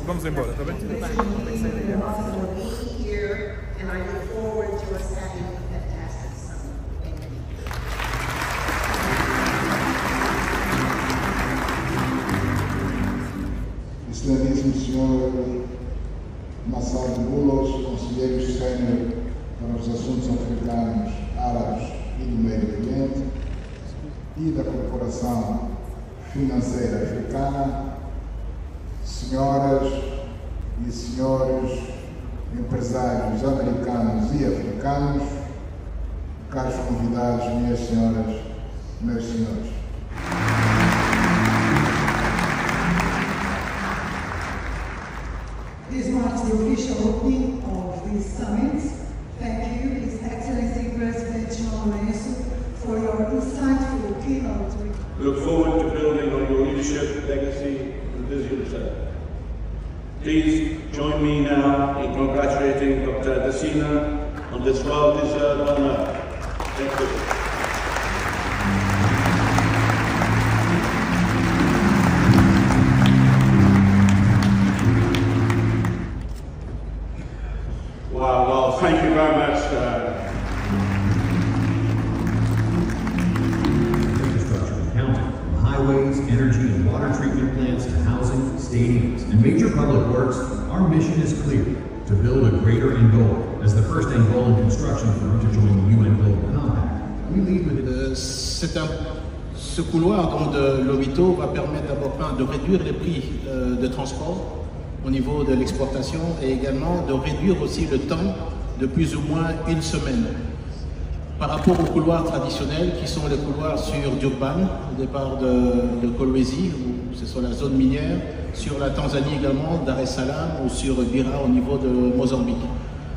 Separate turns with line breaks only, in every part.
Vamos embora, tá bem?
Excelentíssimo Sr. Massal de Boulos, Conselheiro Sénior para os Assuntos Africanos, Árabes e do Meio Oriente e da Corporação Financeira Africana, senhoras e senhores empresários americanos e africanos, caros convidados, minhas senhoras, meus senhores.
This marks the official opening of this summit. Thank you, His Excellency President João Lourenço, for your insightful keynote.
We look forward to building on your leadership, legacy and vision. Please join me now in congratulating Dr. Adesina on this well-deserved honor. Thank you. Wow, well, thank you very much.
Infrastructure and housing, from highways, energy and water treatment plants to housing, stadiums, and major public works, our mission is clear: to build a greater Angola as the first Angolan construction firm to join the UN Global Compact. We lead with
Ce couloir donc, de Lobito va permettre d'abord de réduire les prix de transport au niveau de l'exportation et également de réduire aussi le temps de plus ou moins une semaine. Par rapport aux couloirs traditionnels qui sont les couloirs sur Durban, au départ de Kolwezi, où c'est sur la zone minière, sur la Tanzanie également, Dar es Salaam ou sur Beira au niveau de Mozambique.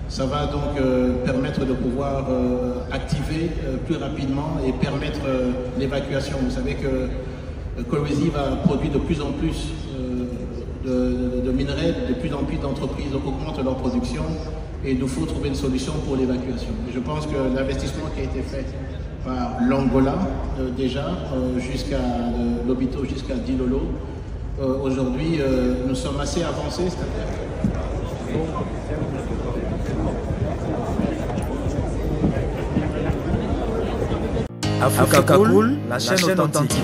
Ça va donc permettre de pouvoir activer plus rapidement et permettre l'évacuation. Vous savez que Kolwezi va produire de plus en plus de minerais, de plus en plus d'entreprises augmentent leur production et il nous faut trouver une solution pour l'évacuation. Je pense que l'investissement qui a été fait par l'Angola déjà jusqu'à Lobito jusqu'à Dilolo, aujourd'hui nous sommes assez avancés,
Africa Cool, la chaîne authentique.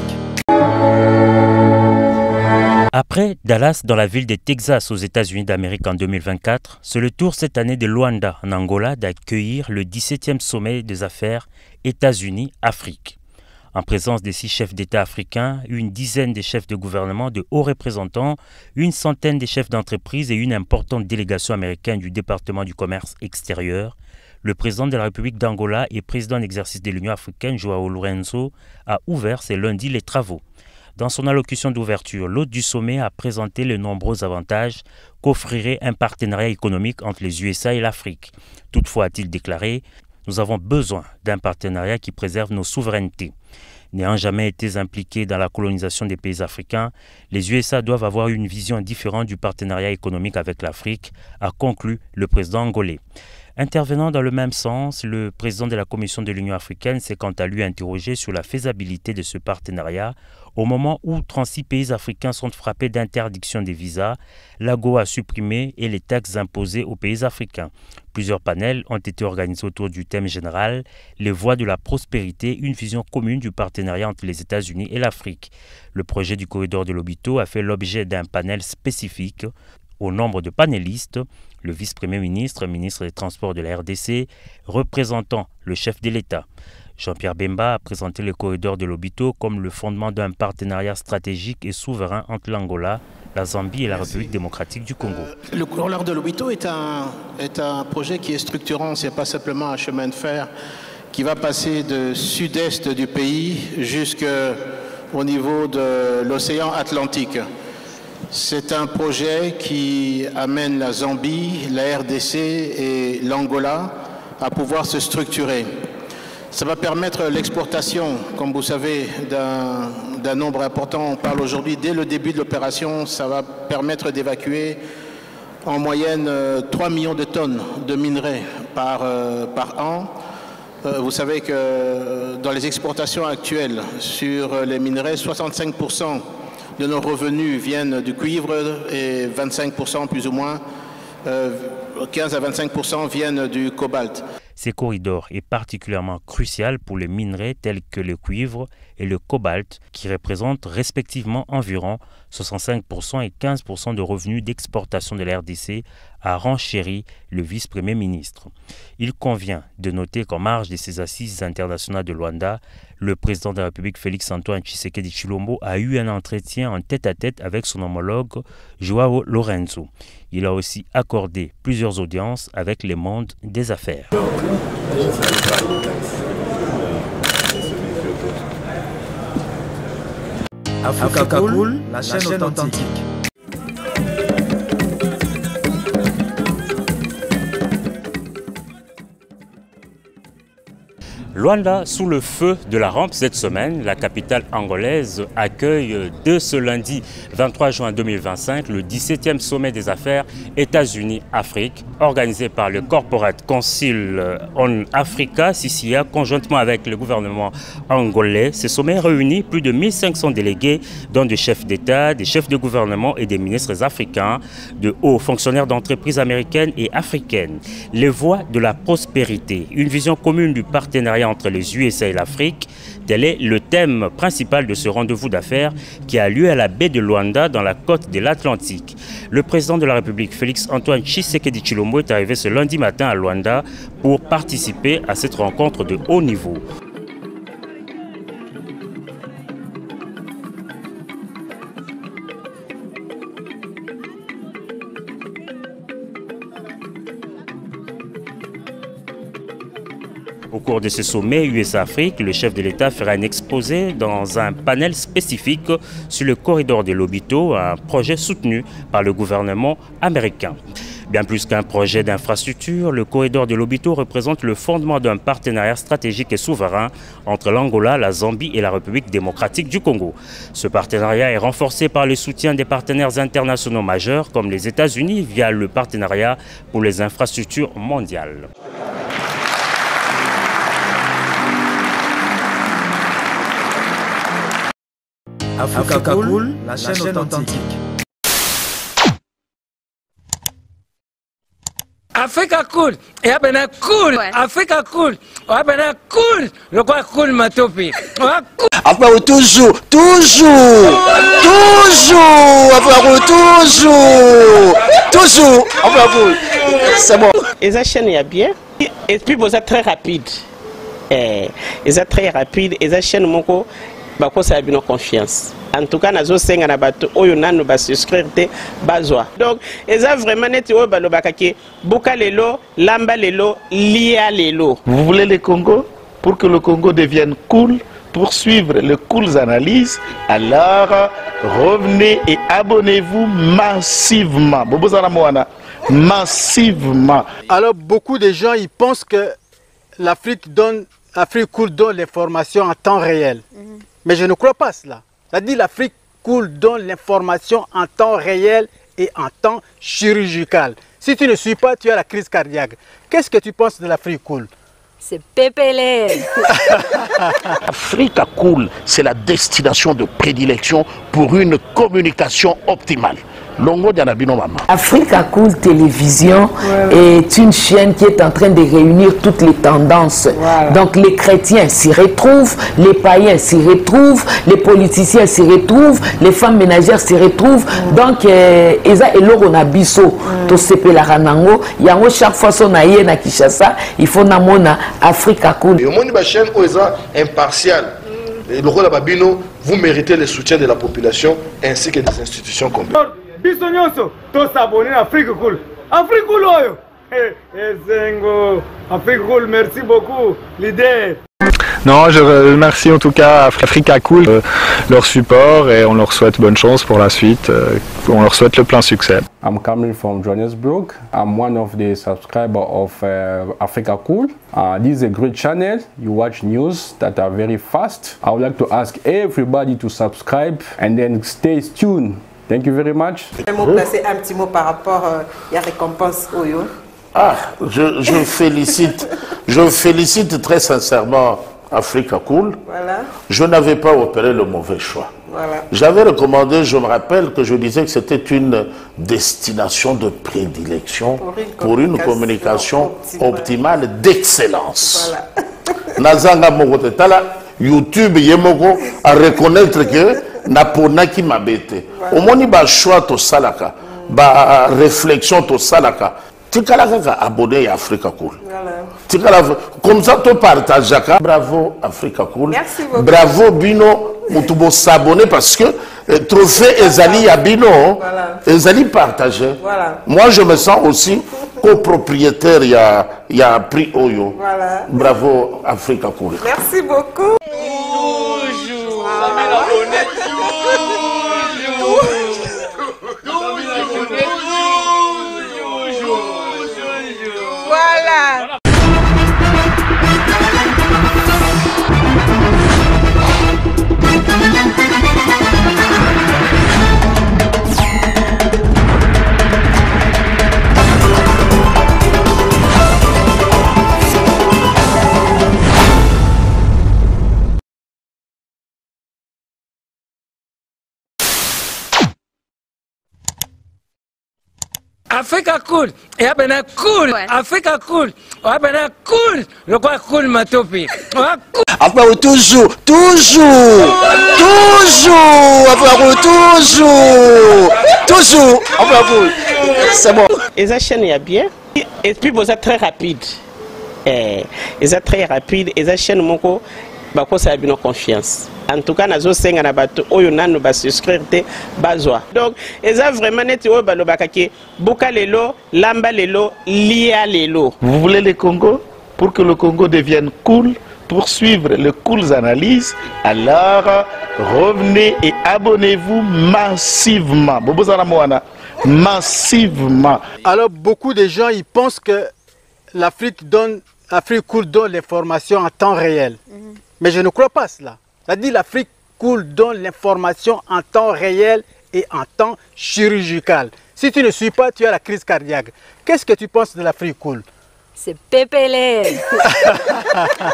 Après Dallas, dans la ville de Texas aux États-Unis d'Amérique en 2024, c'est le tour cette année de Luanda en Angola d'accueillir le 17e sommet des affaires États-Unis-Afrique. En présence des 6 chefs d'État africains, une dizaine de chefs de gouvernement, de hauts représentants, une centaine de chefs d'entreprise et une importante délégation américaine du département du commerce extérieur, Le président de la République d'Angola et président en exercice de l'Union africaine, João Lourenço, a ouvert ce lundi les travaux. Dans son allocution d'ouverture, l'hôte du sommet a présenté les nombreux avantages qu'offrirait un partenariat économique entre les USA et l'Afrique. Toutefois, a-t-il déclaré, nous avons besoin d'un partenariat qui préserve nos souverainetés. N'ayant jamais été impliqués dans la colonisation des pays africains, les USA doivent avoir une vision différente du partenariat économique avec l'Afrique, a conclu le président angolais. Intervenant dans le même sens, le président de la Commission de l'Union africaine s'est quant à lui interrogé sur la faisabilité de ce partenariat au moment où 36 pays africains sont frappés d'interdiction des visas, l'AGOA supprimée et les taxes imposées aux pays africains. Plusieurs panels ont été organisés autour du thème général « Les voies de la prospérité, une vision commune du partenariat entre les États-Unis et l'Afrique ». Le projet du corridor de Lobito a fait l'objet d'un panel spécifique. Au nombre de panélistes, le vice-premier ministre, ministre des Transports de la RDC, représentant le chef de l'État. Jean-Pierre Bemba a présenté le corridor de Lobito comme le fondement d'un partenariat stratégique et souverain entre l'Angola, la Zambie et la République démocratique du Congo.
Le corridor de Lobito est un projet qui est structurant, ce n'est pas simplement un chemin de fer qui va passer de sud-est du pays jusqu'au niveau de l'océan Atlantique. C'est un projet qui amène la Zambie, la RDC et l'Angola à pouvoir se structurer. Ça va permettre l'exportation, comme vous savez, d'un nombre important. On parle aujourd'hui, dès le début de l'opération, ça va permettre d'évacuer en moyenne 3 millions de tonnes de minerais par an. Vous savez que dans les exportations actuelles sur les minerais, 65% de nos revenus viennent du cuivre et 25% plus ou moins, 15 à 25% viennent du cobalt.
Ces corridors est particulièrement crucial pour les minerais tels que le cuivre et le cobalt qui représentent respectivement environ 65% et 15% de revenus d'exportation de la RDC, a renchéri le vice-premier ministre. Il convient de noter qu'en marge de ces assises internationales de Luanda, le président de la République Félix-Antoine Tshisekedi Tshilombo a eu un entretien en tête-à-tête avec son homologue João Lourenço. Il a aussi accordé plusieurs audiences avec le monde des affaires.
Africa Cool, la chaîne authentique.
Luanda sous le feu de la rampe cette semaine, la capitale angolaise accueille dès ce lundi 23 juin 2025 le 17e sommet des affaires États-Unis-Afrique organisé par le Corporate Council on Africa, CCA, conjointement avec le gouvernement angolais. Ce sommet réunit plus de 1500 délégués, dont des chefs d'État, des chefs de gouvernement et des ministres africains, de hauts fonctionnaires d'entreprises américaines et africaines. Les voies de la prospérité, une vision commune du partenariat entre les USA et l'Afrique, tel est le thème principal de ce rendez-vous d'affaires qui a lieu à la baie de Luanda dans la côte de l'Atlantique. Le président de la République, Félix-Antoine Tshisekedi Tshilombo, est arrivé ce lundi matin à Luanda pour participer à cette rencontre de haut niveau. Au cours de ce sommet USA-Afrique, le chef de l'État fera un exposé dans un panel spécifique sur le corridor de Lobito, un projet soutenu par le gouvernement américain. Bien plus qu'un projet d'infrastructure, le corridor de Lobito représente le fondement d'un partenariat stratégique et souverain entre l'Angola, la Zambie et la République démocratique du Congo. Ce partenariat est renforcé par le soutien des partenaires internationaux majeurs comme les États-Unis via le partenariat pour les infrastructures mondiales.
Africa Cool, la chaîne authentique.
Africa Cool, et abena cool, Africa Cool, abena cool, le quoi cool ma topi.
Après toujours, après cool, c'est bon.
Et ça chaîne est bien, et puis vous êtes très rapide, et ça très rapide, et ça chaîne mon bakosa bino confiance. En tout cas, nazo senga na bato oyo nanu ba souscrire te bazwa. Donc, eza vraiment neti oyo balobaka ke buka lelo, lamba lelo, lia lelo.
Vous voulez le Congo? Pour que le Congo devienne cool, pour suivre les cool analyses, alors revenez et abonnez-vous massivement. Massivement.
Alors beaucoup de gens ils pensent que l'Afrique cool donne l'information en temps réel. Mais je ne crois pas cela. C'est-à-dire l'Afrique cool donne l'information en temps réel et en temps chirurgical. Si tu ne suis pas, tu as la crise cardiaque. Qu'est-ce que tu penses de l'Afrique cool?
C'est pépélé.
Africa Cool, c'est la destination de prédilection pour une communication optimale. Longo Dianabino Mama.
Africa Cool Télévision est une chaîne qui est en train de réunir toutes les tendances. Donc les chrétiens s'y retrouvent, les païens s'y retrouvent, les politiciens s'y retrouvent, les femmes ménagères s'y retrouvent. Donc Eza Eloro na biso to sepela ranango, yango chaque fois son aye na Kinshasa, il faut namona Africa Cool.
Et au monde ba chaîne Oza impartial. Et le rôle de Babino, vous méritez le soutien de la population ainsi que des institutions communes.
Bisognoso, tous s'abonner à Afrique Cool. Afrique Cool, Zengo, Afrique Cool, merci beaucoup, leader.
Non, je remercie en tout cas Africa Cool, leur support et on leur souhaite bonne chance pour la suite. On leur souhaite le plein succès.
I'm coming from Johannesburg. I'm one of the subscribers of Africa Cool. This is a great channel. You watch news that are very fast. I would like to ask everybody to subscribe and then stay tuned. Thank you very much.
Placer un petit mot par rapport à la récompense Oyo.
Ah, je félicite très sincèrement Africa Cool.
Voilà.
Je n'avais pas opéré le mauvais choix.
Voilà.
J'avais recommandé, je me rappelle que je disais que c'était une destination de prédilection pour une communication optimale d'excellence.
Voilà.
Nazanga Mogotala, YouTube Yemoko à reconnaître que Napona qui m'a bêté. Au moins, il y a choix to salaka, ba réflexion to salaka. Tikalaka abonné à Africa Cool. Voilà. Comme ça, tu partages. Bravo Africa Cool.
Merci beaucoup.
Bravo Bino. Mutubo s'abonner parce que trophée Ezali à Bino,
voilà.
Ezali partagé.
Voilà.
Moi, je me sens aussi copropriétaire. Il y a prix Oyo.
Voilà.
Bravo Africa Cool.
Merci beaucoup. Voilà.
Africa Cool, et abena cool, Africa Cool, abena cool, le quoi cool matopi.
Après toujours, c'est bon.
Et ça chaîne est bien, et puis vous êtes très rapide. Et ça très rapide, et ça chaîne moko, bakosa bino confiance. En tout cas, nazo senga na bato oyo nanu ba souscrire te bazwa. Donc, eza vraiment neti oyo balobaka ke buka lelo, lamba lelo, lia lelo.
Vous voulez le Congo? Pour que le Congo devienne cool, pour suivre les cool analyses, alors revenez et abonnez-vous massivement. Massivement.
Alors beaucoup de gens ils pensent que l'Afrique cool donne l'information en temps réel. Mais je ne crois pas cela. C'est-à-dire l'Afrique cool donne l'information en temps réel et en temps chirurgical. Si tu ne suis pas, tu as la crise cardiaque. Qu'est-ce que tu penses de l'Afrique cool?
C'est pépélé.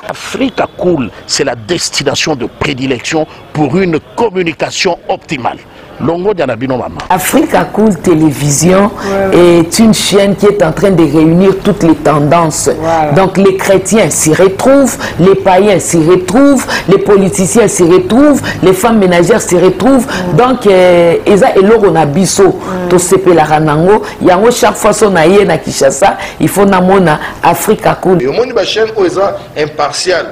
Africa Cool, c'est la destination de prédilection pour une communication optimale. Longo Dianabino Mama.
Africa Cool Télévision est une chaîne qui est en train de réunir toutes les tendances. Donc les chrétiens s'y retrouvent, les païens s'y retrouvent, les politiciens s'y retrouvent, les femmes ménagères s'y retrouvent. Donc Eza Eloro na biso to sepela ranango, yango chaque fois son aye na Kinshasa, il faut namona Africa Cool.
Et au monde ba chaîne Oza impartial.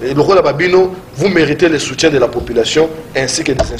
Et le rôle de Babino, vous méritez le soutien de la population ainsi que des institutions.